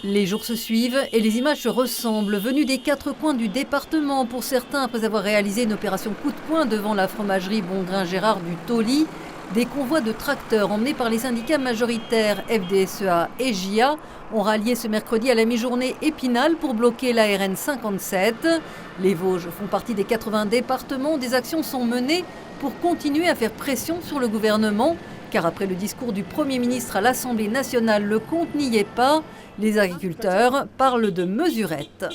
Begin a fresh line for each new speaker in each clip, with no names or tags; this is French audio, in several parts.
Les jours se suivent et les images se ressemblent, venues des quatre coins du département. Pour certains, après avoir réalisé une opération coup de poing devant la fromagerie Bongrain-Gérard du Tauly, des convois de tracteurs emmenés par les syndicats majoritaires FDSEA et JA ont rallié ce mercredi à la mi-journée Épinal pour bloquer la RN 57. Les Vosges font partie des 80 départements où des actions sont menées pour continuer à faire pression sur le gouvernement. Car après le discours du Premier ministre à l'Assemblée nationale, le compte n'y est pas. Les agriculteurs parlent de mesurettes.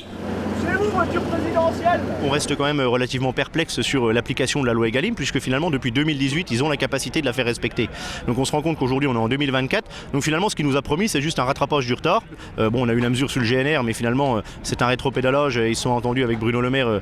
C'est vous, voiture présidentielle!
On reste quand même relativement perplexe sur l'application de la loi Egalim, puisque finalement depuis 2018, ils ont la capacité de la faire respecter. Donc on se rend compte qu'aujourd'hui on est en 2024. Donc finalement ce qu'ils nous a promis, c'est juste un rattrapage du retard. On a eu la mesure sur le GNR, mais finalement c'est un rétropédalage. Ils se sont entendus avec Bruno Le Maire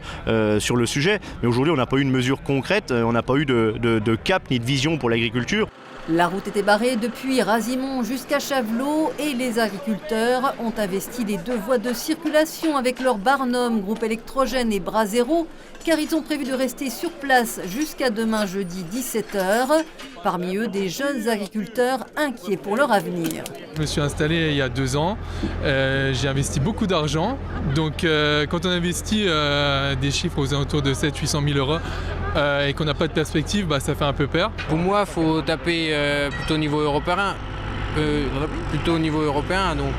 sur le sujet. Mais aujourd'hui on n'a pas eu une mesure concrète, on n'a pas eu de cap ni de vision pour l'agriculture.
La route était barrée depuis Razimont jusqu'à Chavelot et les agriculteurs ont investi les deux voies de circulation avec leur Barnum, groupe électrogène et Brasero, car ils ont prévu de rester sur place jusqu'à demain jeudi 17h. Parmi eux, des jeunes agriculteurs inquiets pour leur avenir.
Je me suis installé il y a 2 ans, j'ai investi beaucoup d'argent, donc quand on investit des chiffres aux alentours de 700 000 à 800 000 euros et qu'on n'a pas de perspective, ça fait un peu peur.
Pour moi, il faut taper plutôt au niveau européen. Donc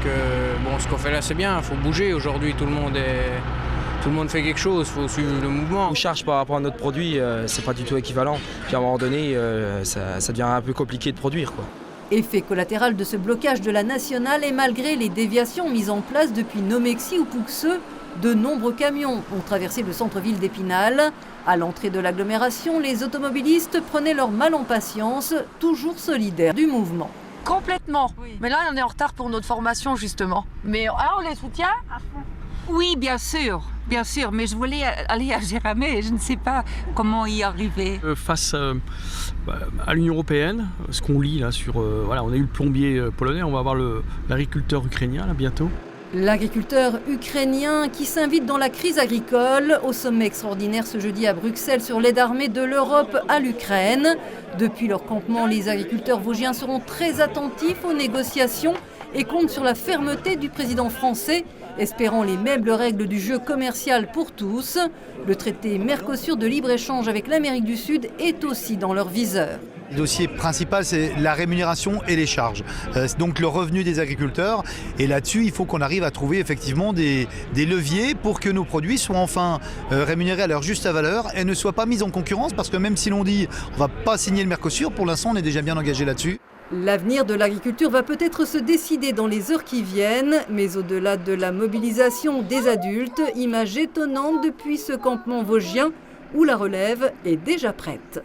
ce qu'on fait là c'est bien, il faut bouger. Aujourd'hui tout le monde fait quelque chose, il faut suivre le mouvement.
On charge par rapport à notre produit, c'est pas du tout équivalent. Puis à un moment donné, ça devient un peu compliqué de produire, quoi.
Effet collatéral de ce blocage de la nationale et malgré les déviations mises en place depuis Nomexy ou Pouxeux, de nombreux camions ont traversé le centre-ville d'Épinal. À l'entrée de l'agglomération, les automobilistes prenaient leur mal en patience, toujours solidaires du mouvement.
Complètement. Oui. Mais là, on est en retard pour notre formation, justement. Mais on les soutient à fond.
Oui, bien sûr, mais je voulais aller à Géramé et je ne sais pas comment y arriver.
Face à l'Union européenne, ce qu'on lit là sur... on a eu le plombier polonais, on va avoir l'agriculteur ukrainien là bientôt.
L'agriculteur ukrainien qui s'invite dans la crise agricole au sommet extraordinaire ce jeudi à Bruxelles sur l'aide armée de l'Europe à l'Ukraine. Depuis leur campement, les agriculteurs vosgiens seront très attentifs aux négociations et comptent sur la fermeté du président français, espérant les mêmes règles du jeu commercial pour tous. Le traité Mercosur de libre-échange avec l'Amérique du Sud est aussi dans leur viseur.
Le dossier principal, c'est la rémunération et les charges. Donc le revenu des agriculteurs. Et là-dessus, il faut qu'on arrive à trouver effectivement des leviers pour que nos produits soient enfin rémunérés à leur juste valeur et ne soient pas mis en concurrence. Parce que même si l'on dit on ne va pas signer le Mercosur, pour l'instant, on est déjà bien engagé là-dessus.
L'avenir de l'agriculture va peut-être se décider dans les heures qui viennent, mais au-delà de la mobilisation des adultes, image étonnante depuis ce campement vosgien où la relève est déjà prête.